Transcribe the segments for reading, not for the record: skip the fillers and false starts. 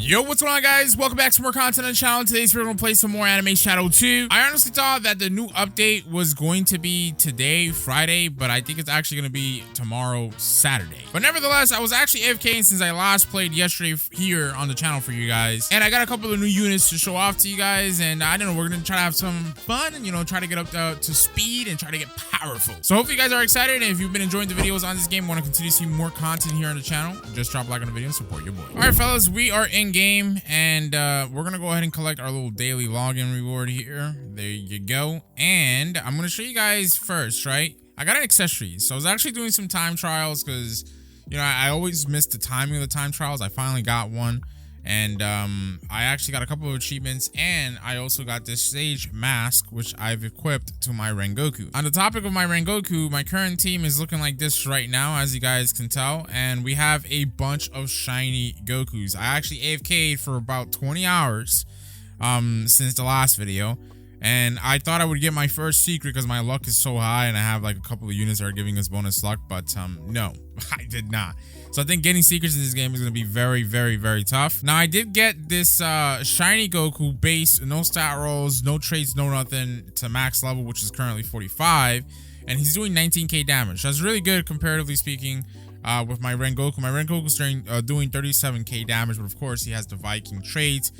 Yo, what's going on, guys? Welcome back to more content on the channel. Today we're going to play some more Anime Shadow 2. I honestly thought that the new update was going to be today, Friday, but I think it's actually going to be tomorrow, Saturday. But nevertheless, I was actually AFKing since I last played yesterday here on the channel for you guys. And I got a couple of new units to show off to you guys. And I don't know, we're going to try to have some fun and, you know, try to get up to speed and try to get powerful. So hopefully you guys are excited. And if you've been enjoying the videos on this game, want to continue to see more content here on the channel, just drop a like on the video and support your boy. All right, fellas, we are in game and we're gonna go ahead and collect our little daily login reward here. There you go. And I'm gonna show you guys first, right? I got an accessory. So I was actually doing some time trials because, you know, I always miss the timing of the time trials. I finally got one. And I actually got a couple of achievements, and I also got this sage mask, which I've equipped to my Rengoku. On the topic of my Rengoku, my current team is looking like this right now, as you guys can tell, and we have a bunch of shiny Gokus. I actually AFK'd for about 20 hours since the last video, and I thought I would get my first secret because my luck is so high, and I have like a couple of units that are giving us bonus luck, but no, I did not. So I think getting secrets in this game is going to be very, very, very tough. Now, I did get this shiny Goku base, no stat rolls, no traits, no nothing, to max level, which is currently 45. And he's doing 19k damage. That's really good, comparatively speaking, with my Rengoku. My Rengoku's doing 37k damage, but of course, he has the Viking trait.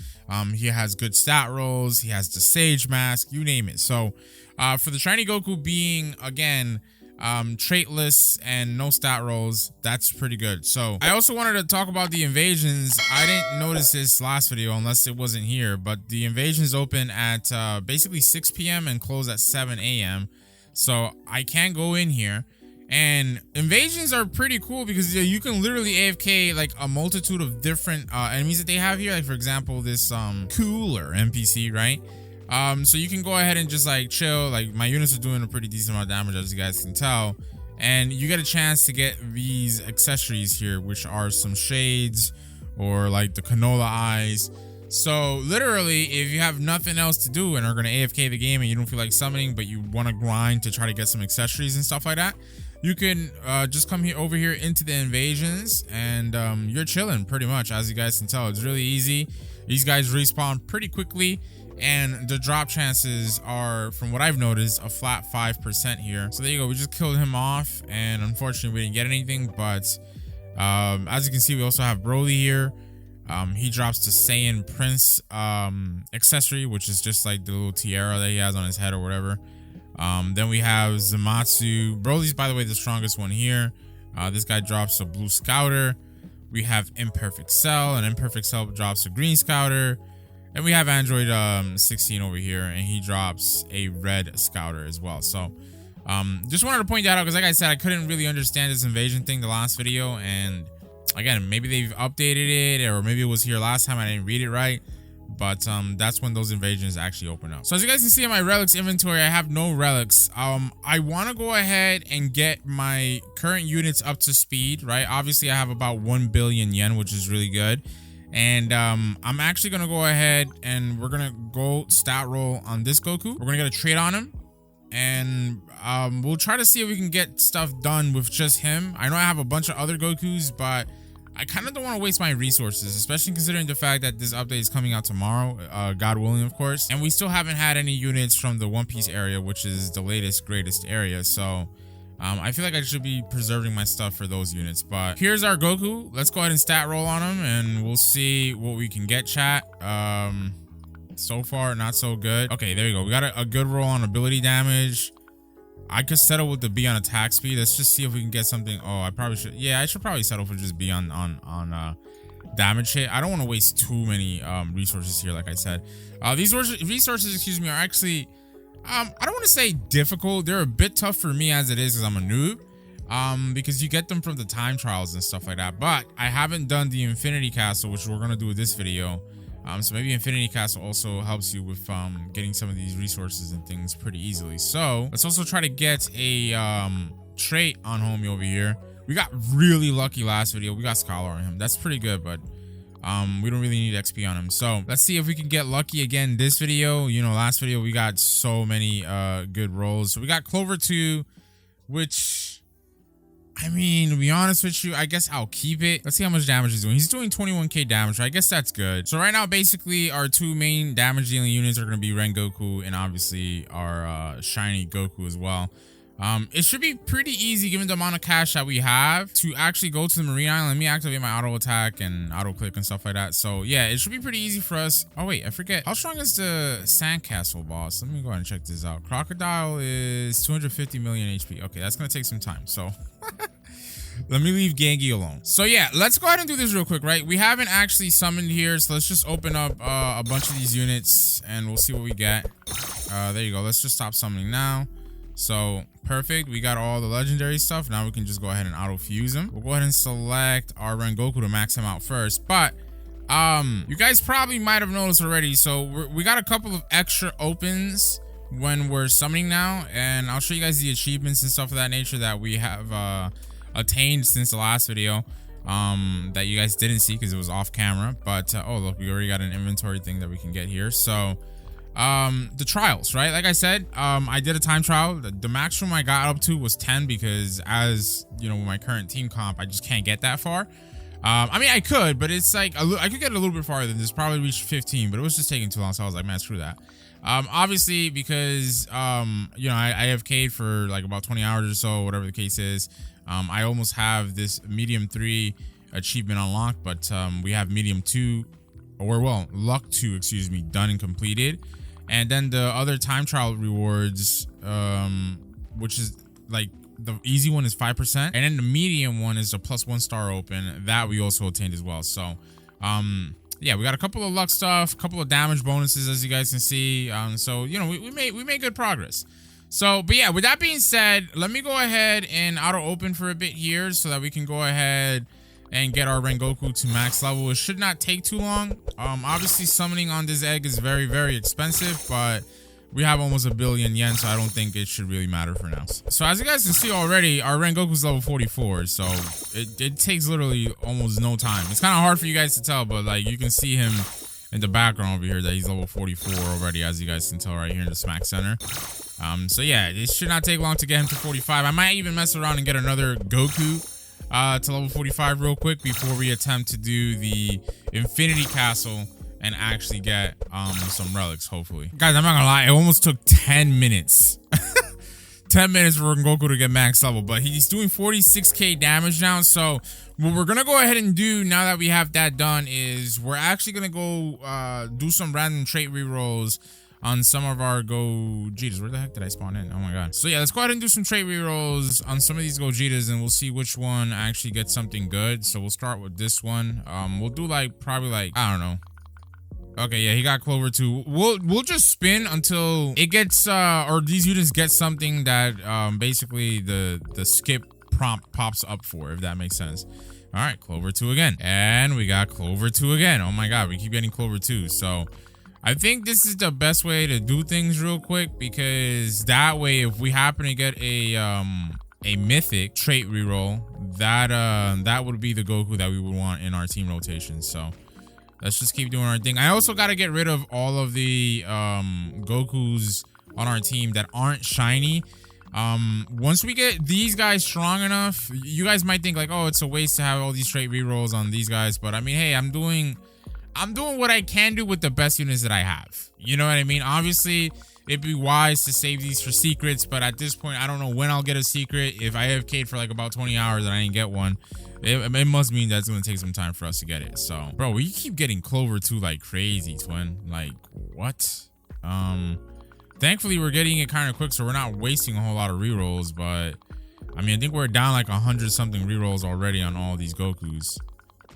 He has good stat rolls. He has the Sage Mask, you name it. So for the shiny Goku being, again, traitless and no stat rolls, that's pretty good. So I also wanted to talk about the invasions. I didn't notice this last video unless it wasn't here, but the invasions open at basically 6 p.m. and close at 7 a.m. so I can go in here, and invasions are pretty cool because you can literally AFK like a multitude of different enemies that they have here. Like, for example, this cooler NPC, right? So you can go ahead and just like chill. Like, my units are doing a pretty decent amount of damage, as you guys can tell, and you get a chance to get these accessories here, which are some shades or like the canola eyes. So literally, if you have nothing else to do and are gonna AFK the game and you don't feel like summoning, but you want to grind to try to get some accessories and stuff like that, you can just come here over here into the invasions, and you're chilling pretty much. As you guys can tell, it's really easy. These guys respawn pretty quickly, and the drop chances are, from what I've noticed, a flat 5% here. So there you go. We just killed him off, and unfortunately we didn't get anything. But as you can see, we also have Broly here. He drops the Saiyan Prince accessory, which is just like the little tiara that he has on his head or whatever. Then we have Zamatsu. Broly's, by the way, the strongest one here. This guy drops a blue scouter. We have Imperfect Cell, and Imperfect Cell drops a green scouter. And we have Android 16 over here, and he drops a red scouter as well. So just wanted to point that out because, like I said, I couldn't really understand this invasion thing the last video. And again, maybe they've updated it, or maybe it was here last time, I didn't read it right. But that's when those invasions actually open up. So as you guys can see in my relics inventory, I have no relics. I want to go ahead and get my current units up to speed, right? Obviously, I have about 1 billion yen, which is really good. And I'm actually gonna go ahead and we're gonna go stat roll on this Goku. We're gonna get a trait on him, and we'll try to see if we can get stuff done with just him. I know I have a bunch of other Gokus, but I kind of don't want to waste my resources, especially considering the fact that this update is coming out tomorrow, God willing, of course. And we still haven't had any units from the One Piece area, which is the latest, greatest area. So I feel like I should be preserving my stuff for those units. But here's our Goku. Let's go ahead and stat roll on him, and we'll see what we can get, chat. So far, not so good. Okay, there we go. We got a good roll on ability damage. I could settle with the B on attack speed. Let's just see if we can get something. Oh, I probably should. Yeah, I should probably settle for just B on damage hit. I don't want to waste too many resources here, like I said. These resources, excuse me, are actually... I don't want to say difficult. They're a bit tough for me as it is, because I'm a noob. Because you get them from the time trials and stuff like that. But I haven't done the Infinity Castle, which we're going to do with this video. So maybe Infinity Castle also helps you with getting some of these resources and things pretty easily. So let's also try to get a trait on homie over here. We got really lucky last video. We got Scholar on him. That's pretty good, but we don't really need XP on him. So let's see if we can get lucky again this video. You know, last video we got so many good rolls. So we got Clover 2, which I mean, to be honest with you, I guess I'll keep it. Let's see how much damage he's doing. He's doing 21k damage. I guess that's good. So right now, basically, our two main damage dealing units are going to be Rengoku and obviously our shiny Goku as well. It should be pretty easy given the amount of cash that we have to actually go to the Marine Island. Let me activate my auto attack and auto click and stuff like that. So yeah, it should be pretty easy for us. Oh wait, I forget. How strong is the Sandcastle boss? Let me go ahead and check this out. Crocodile is 250 million HP. Okay, that's gonna take some time. So let me leave Gengi alone. So yeah, let's go ahead and do this real quick, right? We haven't actually summoned here, so let's just open up a bunch of these units and we'll see what we get. There you go. Let's just stop summoning now. So perfect, we got all the legendary stuff. Now we can just go ahead and auto fuse him. We'll go ahead and select our Rengoku to max him out first, but you guys probably might have noticed already, so we got a couple of extra opens when we're summoning now, and I'll show you guys the achievements and stuff of that nature that we have attained since the last video that you guys didn't see because it was off camera. But oh look, we already got an inventory thing that we can get here. So the trials, right? Like I said, I did a time trial. The maximum I got up to was 10 because, as you know, with my current team comp, I just can't get that far. I mean, I could, but it's like I could get a little bit farther than this, probably reach 15, but it was just taking too long. So I was like, man, screw that. Obviously because you know, I AFK'd for like about 20 hours or so, whatever the case is. I almost have this medium 3 achievement unlocked, but we have medium 2, or well, luck 2, excuse me, done and completed. And then the other time trial rewards, which is like the easy one is 5%, and then the medium one is a +1 star open that we also attained as well. So yeah, we got a couple of luck stuff, a couple of damage bonuses, as you guys can see. So you know, we made good progress. So, but yeah, with that being said, let me go ahead and auto open for a bit here so that we can go ahead and get our Rengoku to max level. It should not take too long. Obviously summoning on this egg is very, very expensive, but we have almost 1 billion yen, so I don't think it should really matter for now. So as you guys can see already, our Rengoku's level 44, so it takes literally almost no time. It's kind of hard for you guys to tell, but like you can see him in the background over here that he's level 44 already, as you guys can tell right here in the smack center. So yeah, it should not take long to get him to 45. I might even mess around and get another Goku to level 45 real quick before we attempt to do the Infinity Castle and actually get some relics, hopefully. Guys, I'm not gonna lie, it almost took 10 minutes 10 minutes for Goku to get max level, but he's doing 46k damage now. So what we're gonna go ahead and do now that we have that done is we're actually gonna go do some random trait rerolls on some of our Gojitas. Where the heck did I spawn in? Oh my god. So yeah, let's go ahead and do some trait rerolls on some of these Gojitas, and we'll see which one actually gets something good. So we'll start with this one. We'll do like probably like, I don't know. Okay, yeah, he got Clover too. We'll just spin until it gets or these units get something that basically the skip prompt pops up for, if that makes sense. All right, Clover 2 again. And we got Clover 2 again. Oh my god, we keep getting Clover 2. So I think this is the best way to do things real quick, because that way if we happen to get a mythic trait reroll, that would be the Goku that we would want in our team rotation. So let's just keep doing our thing. I also got to get rid of all of the Gokus on our team that aren't shiny. Once we get these guys strong enough, you guys might think like, oh, it's a waste to have all these trait rerolls on these guys, but I mean, hey, I'm doing what I can do with the best units that I have. You know what I mean? Obviously, it'd be wise to save these for secrets, but at this point, I don't know when I'll get a secret. If I AFK'd for like about 20 hours and I didn't get one, it must mean that's going to take some time for us to get it. So, bro, we keep getting Clover 2 like crazy, twin. Like, what? Thankfully, we're getting it kind of quick, so we're not wasting a whole lot of rerolls, but I mean, I think we're down like 100-something rerolls already on all these Gokus.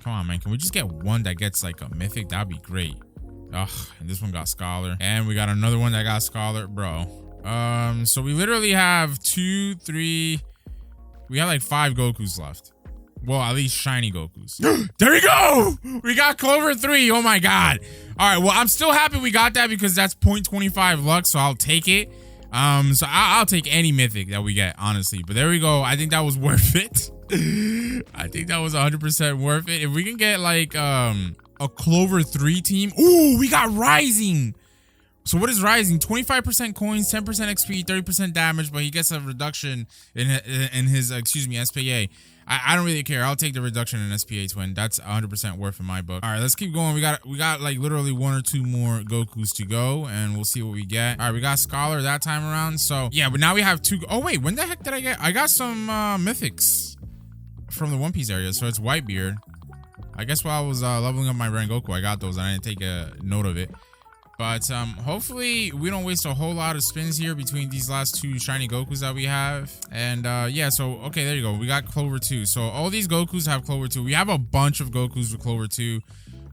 Come on, man. Can we just get one that gets like a mythic? That'd be great. Ugh, and this one got Scholar. And we got another one that got Scholar, bro. So we literally have 2, 3. We have like 5 Gokus left. Well, at least shiny Gokus. There we go! We got Clover 3. Oh my god. All right, well, I'm still happy we got that because that's 0.25 luck, so I'll take it. So I'll take any mythic that we get, honestly. But there we go. I think that was worth it. I think that was 100% worth it. If we can get like a Clover 3 team. Ooh, we got Rising. So what is rising? 25% coins, 10% XP, 30% damage, but he gets a reduction in his excuse me, SPA. I don't really care. I'll take the reduction in SPA twin. That's 100% worth in my book. All right, let's keep going. We got like literally 1 or 2 more Gokus to go, and we'll see what we get. All right, we got Scholar that time around. So yeah, but now we have 2. Oh wait, when the heck did I get? I got some mythics from the One Piece area. So it's Whitebeard. I guess while I was leveling up my Rengoku, I got those, and I didn't take a note of it. But hopefully we don't waste a whole lot of spins here between these last 2 shiny Gokus that we have. And yeah, so okay, there you go. We got Clover 2. So all these Gokus have Clover 2. We have a bunch of Gokus with Clover 2.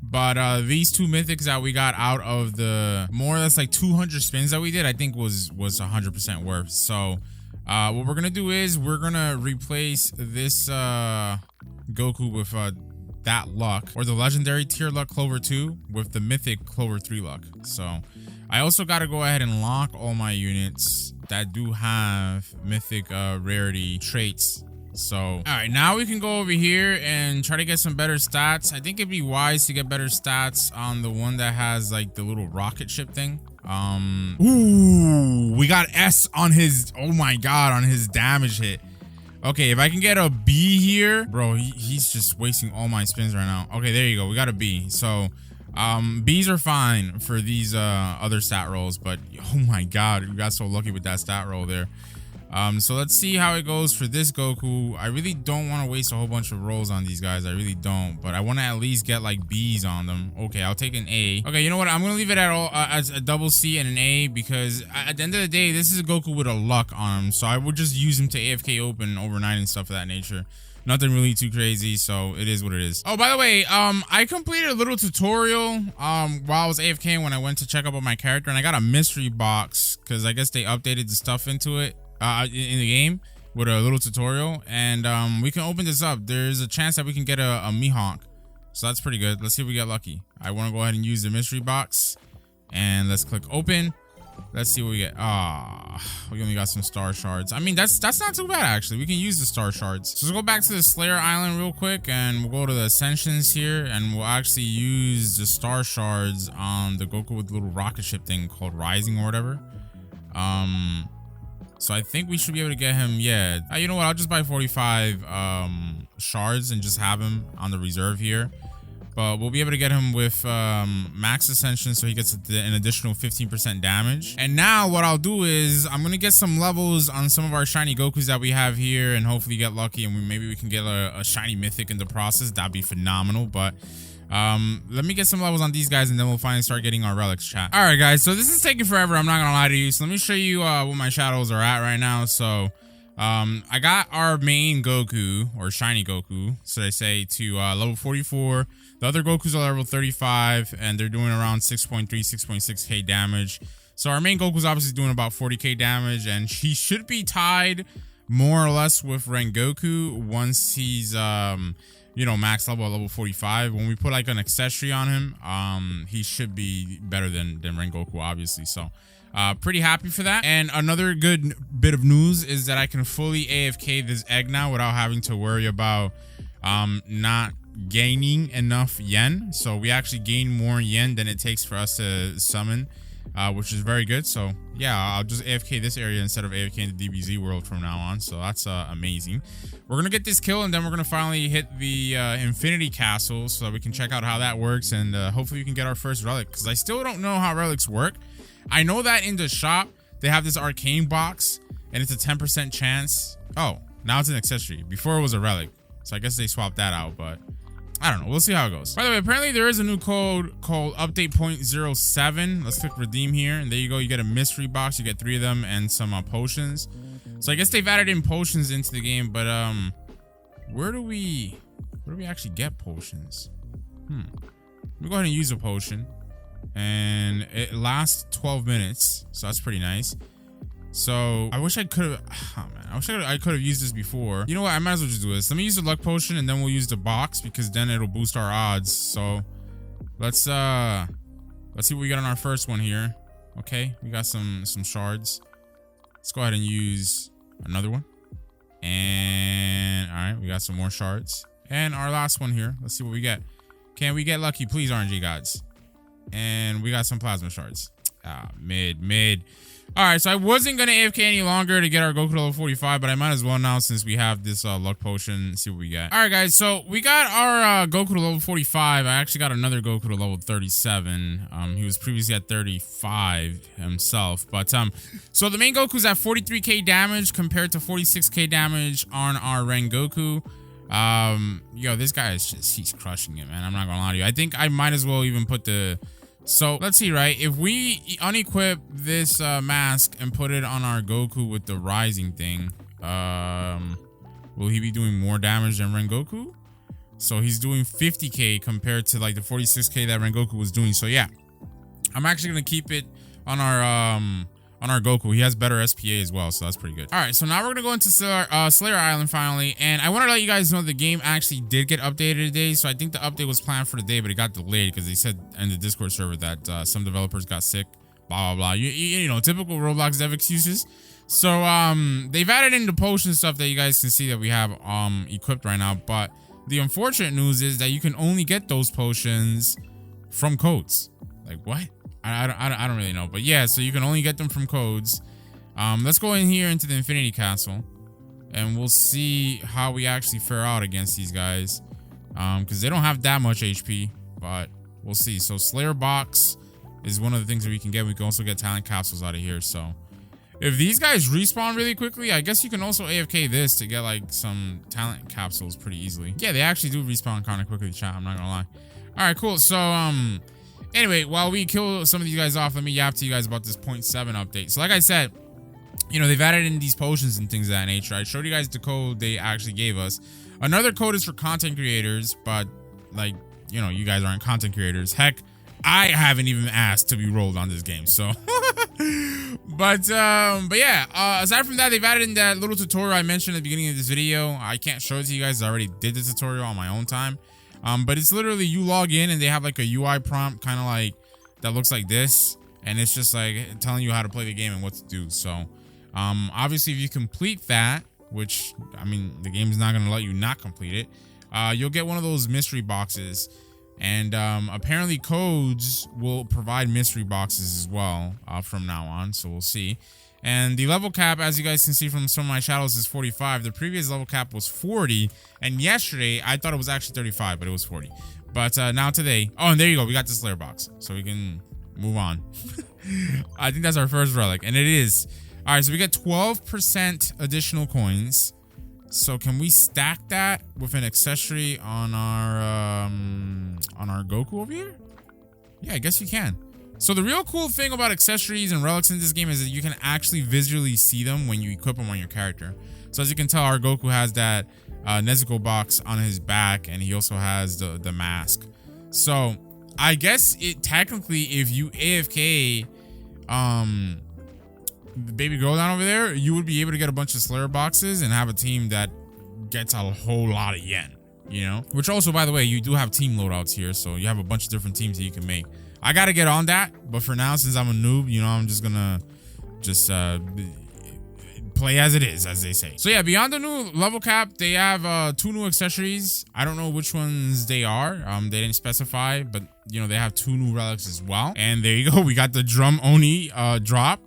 But these 2 mythics that we got out of the more or less like 200 spins that we did, I think was 100% worth. So what we're gonna do is we're gonna replace this Goku with that luck, or the legendary tier luck Clover 2 with the mythic Clover 3 luck. So I also got to go ahead and lock all my units that do have mythic rarity traits. So all right, now we can go over here and try to get some better stats. I think it'd be wise to get better stats on the one that has like the little rocket ship thing. Ooh, we got S on his, oh my god, on his damage hit. Okay, if I can get a B here, bro, he's just wasting all my spins right now. Okay, there you go. We got a B. So, Bs are fine for these other stat rolls, but oh my god, we got so lucky with that stat roll there. So let's see how it goes for this Goku. I really don't want to waste a whole bunch of rolls on these guys. I really don't, but I want to at least get like Bs on them. Okay, I'll take an A. Okay, you know what? I'm gonna leave it at all as a double C and an A, because at the end of the day, this is a Goku with a luck on him, so I would just use him to AFK open overnight and stuff of that nature. Nothing really too crazy, so it is what it is. Oh, by the way, I completed a little tutorial while I was AFK when I went to check up on my character, and I got a mystery box because I guess they updated the stuff into it. In the game with a little tutorial, and we can open this up. There's a chance that we can get a Mihawk, so that's pretty good. Let's see if we get lucky. I want to go ahead and use the mystery box, and let's click open. Let's see what we get. We only got some star shards. I mean, that's not too bad actually. We can use the star shards. So let's go back to the Slayer Island real quick, and we'll go to the ascensions here, and we'll actually use the star shards on the Goku with the little rocket ship thing called Rising or whatever. So I think we should be able to get him. Yeah, you know what? I'll just buy 45 shards and just have him on the reserve here. But we'll be able to get him with max ascension, so he gets an additional 15% damage. And now what I'll do is I'm going to get some levels on some of our shiny Gokus that we have here, and hopefully get lucky, and maybe we can get a shiny mythic in the process. That'd be phenomenal. But let me get some levels on these guys, and then we'll finally start getting our relics, chat. All right, guys, so this is taking forever. I'm not gonna lie to you. So let me show you what my shadows are at right now. So I got our main Goku, or shiny Goku, so they say, to level 44. The other Gokus are level 35, and they're doing around 6.3 6.6k damage. So our main Goku's obviously doing about 40k damage, and he should be tied more or less with Rengoku once he's you know, max level at level 45. When we put like an accessory on him, he should be better than Rengoku, obviously. So pretty happy for that. And another good bit of news is that I can fully AFK this egg now without having to worry about not gaining enough yen. So we actually gain more yen than it takes for us to summon, which is very good. So yeah, I'll just AFK this area instead of AFK in the DBZ world from now on. So that's amazing. We're gonna get this kill, and then we're gonna finally hit the Infinity Castle so that we can check out how that works, and hopefully we can get our first relic, because I still don't know how relics work. I know that in the shop they have this arcane box, and it's a 10% chance. Oh, now it's an accessory. Before it was a relic, so I guess they swapped that out, but I don't know. We'll see how it goes. By the way, apparently there is a new code called update 0.07. Let's click redeem here, and there you go. You get a mystery box. You get 3 of them and some potions. So I guess they've added in potions into the game, but where do we actually get potions? Let me go ahead and use a potion, and it lasts 12 minutes, so that's pretty nice. So I wish I could have, oh man, I wish I could have used this before. You know what? I might as well just do this. Let me use the luck potion, and then we'll use the box, because then it'll boost our odds. So let's see what we got on our first one here. Okay, we got some shards. Let's go ahead and use another one. And all right, we got some more shards. And our last one here. Let's see what we get. Can we get lucky, please, RNG gods? And we got some plasma shards. Mid. All right, so I wasn't gonna AFK any longer to get our Goku to level 45, but I might as well now since we have this luck potion. See what we get. All right, guys, so we got our Goku to level 45. I actually got another Goku to level 37. He was previously at 35 himself, but so the main Goku's at 43k damage compared to 46k damage on our Rengoku. Yo, this guy is he's crushing it, man. I'm not gonna lie to you. I think I might as well even put the. So let's see, right? If we unequip this mask and put it on our Goku with the rising thing, will he be doing more damage than Rengoku? So he's doing 50k compared to like the 46k that Rengoku was doing. So yeah, I'm actually gonna keep it on our Goku. He has better SPA as well, so that's pretty good. All right, so now we're gonna go into Slayer Island finally, and I want to let you guys know the game actually did get updated today. So I think the update was planned for today, but it got delayed because they said in the Discord server that some developers got sick. Blah blah blah. You know, typical Roblox dev excuses. So they've added in the potion stuff that you guys can see that we have equipped right now. But the unfortunate news is that you can only get those potions from codes. Like what? I don't really know, but yeah, so you can only get them from codes. Let's go in here into the Infinity Castle and we'll see how we actually fare out against these guys, because they don't have that much HP, but we'll see. So Slayer Box is one of the things that we can get. We can also get talent capsules out of here. So if these guys respawn really quickly, I guess you can also AFK this to get like some talent capsules pretty easily. Yeah, they actually do respawn kind of quickly, chat. I'm not gonna lie. All right, cool. So anyway, while we kill some of these guys off, let me yap to you guys about this 0.7 update. So like I said, you know, they've added in these potions and things of that nature. I showed you guys the code they actually gave us. Another code is for content creators, but like, you know, you guys aren't content creators. Heck, I haven't even asked to be rolled on this game. So, but yeah, aside from that, they've added in that little tutorial I mentioned at the beginning of this video. I can't show it to you guys. I already did the tutorial on my own time. But it's literally you log in and they have like a UI prompt kind of like that looks like this, and it's just like telling you how to play the game and what to do. So obviously if you complete that, which I mean the game is not going to let you not complete it, you'll get one of those mystery boxes, and apparently codes will provide mystery boxes as well from now on, so we'll see. And the level cap, as you guys can see from some of my shadows, is 45. The previous level cap was 40. And yesterday, I thought it was actually 35, but it was 40. But now today... Oh, and there you go. We got the Slayer box. So we can move on. I think that's our first relic. And it is. All right, so we get 12% additional coins. So can we stack that with an accessory on our Goku over here? Yeah, I guess you can. So the real cool thing about accessories and relics in this game is that you can actually visually see them when you equip them on your character. So as you can tell, our Goku has that Nezuko box on his back, and he also has the mask. So I guess it technically, if you AFK the baby girl down over there, you would be able to get a bunch of Slayer boxes and have a team that gets a whole lot of yen, you know? Which also, by the way, you do have team loadouts here, so you have a bunch of different teams that you can make. I gotta get on that, but for now, since I'm a noob, you know, I'm just gonna play as it is, as they say. So yeah, beyond the new level cap, they have 2 new accessories. I don't know which ones they are. They didn't specify, but you know, they have 2 new relics as well. And there you go, we got the Drum Oni drop.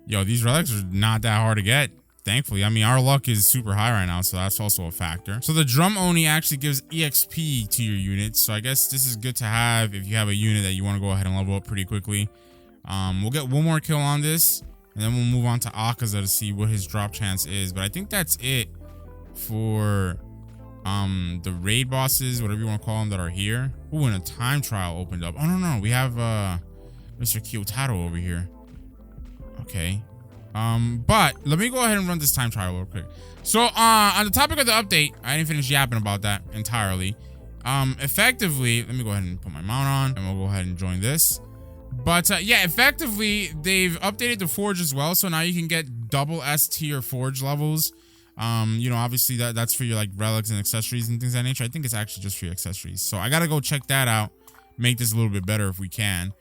Yo, these relics are not that hard to get, thankfully. I mean, our luck is super high right now, so that's also a factor. So the Drum Oni actually gives EXP to your units, so I guess this is good to have if you have a unit that you want to go ahead and level up pretty quickly. We'll get 1 more kill on this, and then we'll move on to Akaza to see what his drop chance is. But I think that's it for the raid bosses, whatever you want to call them, that are here. Ooh, and a time trial opened up. Oh, no, we have Mr. Kyotaro over here. Okay. But let me go ahead and run this time trial real quick. So on the topic of the update, I didn't finish yapping about that entirely. Effectively, let me go ahead and put my mount on, and we'll go ahead and join this. But yeah, effectively, they've updated the forge as well, so now you can get double S tier forge levels. You know, obviously that's for your like relics and accessories and things of that nature. I think it's actually just for your accessories, so I gotta go check that out, make this a little bit better if we can.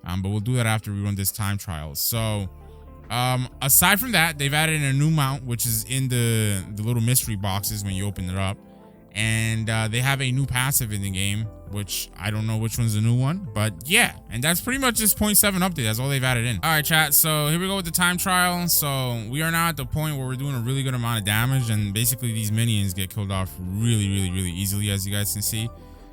But we'll do that after we run this time trial. So aside from that, they've added in a new mount, which is in the little mystery boxes when you open it up. And they have a new passive in the game, which I don't know which one's the new one, but yeah. And that's pretty much this 0.7 update. That's all they've added in. All right, chat. So here we go with the time trial. So we are now at the point where we're doing a really good amount of damage, and basically these minions get killed off really easily, as you guys can see.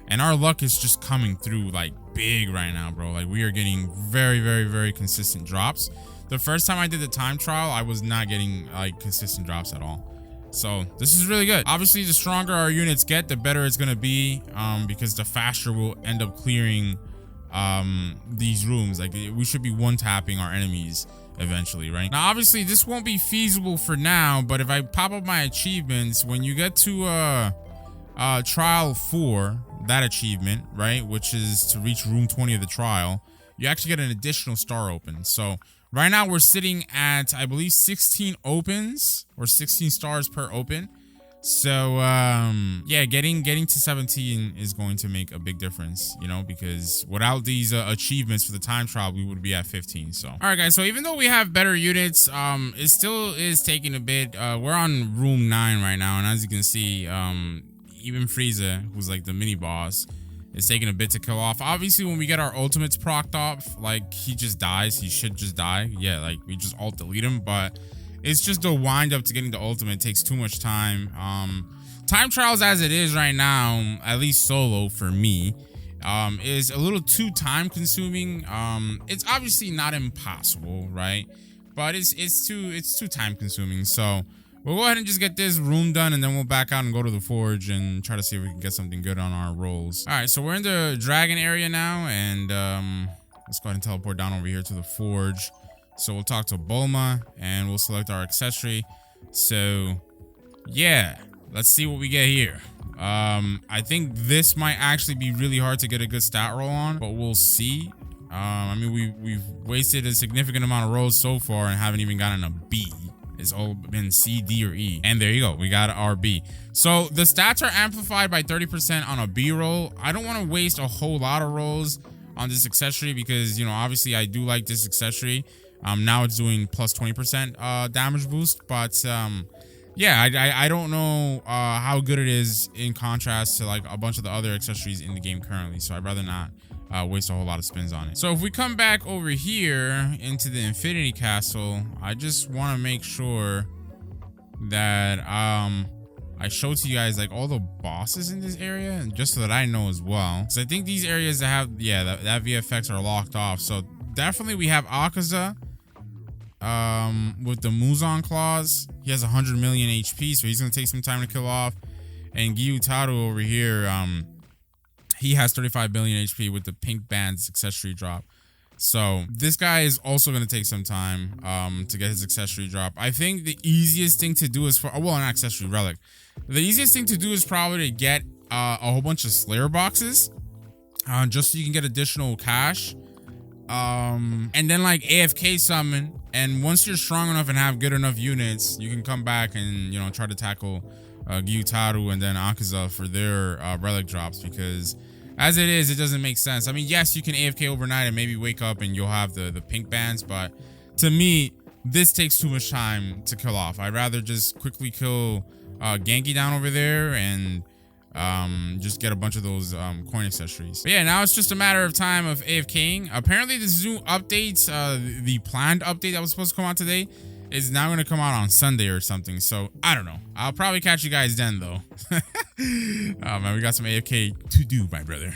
And our luck is just coming through like big right now, bro. Like we are getting very consistent drops. The first time I did the time trial, I was not getting like consistent drops at all. So this is really good. Obviously, the stronger our units get, the better it's gonna be, because the faster we'll end up clearing these rooms. Like we should be one-tapping our enemies eventually, right? Now, obviously, this won't be feasible for now, but if I pop up my achievements, when you get to trial 4, that achievement, right, which is to reach room 20 of the trial, you actually get an additional star open. So right now we're sitting at, I believe, 16 opens or 16 stars per open. So yeah, getting to 17 is going to make a big difference, you know, because without these achievements for the time trial, we would be at 15. So all right, guys, so even though we have better units, it still is taking a bit. We're on room 9 right now, and as you can see, even Frieza, who's like the mini boss, it's taking a bit to kill off. Obviously, when we get our ultimates procced off, like he just dies. He should just die. Yeah, like we just alt delete him, but it's just the wind up to getting the ultimate. It takes too much time. Time trials as it is right now, at least solo for me, is a little too time consuming. It's obviously not impossible, right? But it's too time consuming. So we'll go ahead and just get this room done, and then we'll back out and go to the forge and try to see if we can get something good on our rolls. All right, so we're in the dragon area now, and let's go ahead and teleport down over here to the forge. So we'll talk to Bulma, and we'll select our accessory. So yeah, let's see what we get here. I think this might actually be really hard to get a good stat roll on, but we'll see. I mean, we've wasted a significant amount of rolls so far and haven't even gotten a B. It's all been C, D, or E. And there you go. We got our B. So the stats are amplified by 30% on a B roll. I don't want to waste a whole lot of rolls on this accessory because, you know, obviously I do like this accessory. Now it's doing plus 20% damage boost. But yeah, I don't know how good it is in contrast to like a bunch of the other accessories in the game currently. So I'd rather not waste a whole lot of spins on it. So if we come back over here into the Infinity Castle, I just want to make sure that I show to you guys like all the bosses in this area, and just so that I know as well, because I think these areas that have that VFX are locked off. So definitely we have Akaza with the Muzan claws. He has 100 million HP, so he's gonna take some time to kill off. And Gyutaru over here, he has 35 billion HP with the pink band's accessory drop. So this guy is also going to take some time to get his accessory drop. I think the easiest thing to do is well, not accessory, relic. The easiest thing to do is probably to get a whole bunch of Slayer boxes, just so you can get additional cash. And then like AFK summon. And once you're strong enough and have good enough units, you can come back and, you know, try to tackle Gyutaru and then Akaza for their relic drops, because as it is, it doesn't make sense. I mean, yes, you can AFK overnight and maybe wake up and you'll have the pink bands, but to me, this takes too much time to kill off. I'd rather just quickly kill Genki down over there and just get a bunch of those coin accessories. But yeah, now it's just a matter of time of AFKing. Apparently, this new update, the planned update that was supposed to come out today, is now going to come out on Sunday or something. So I don't know. I'll probably catch you guys then, though. Oh man, we got some AFK to do, my brother.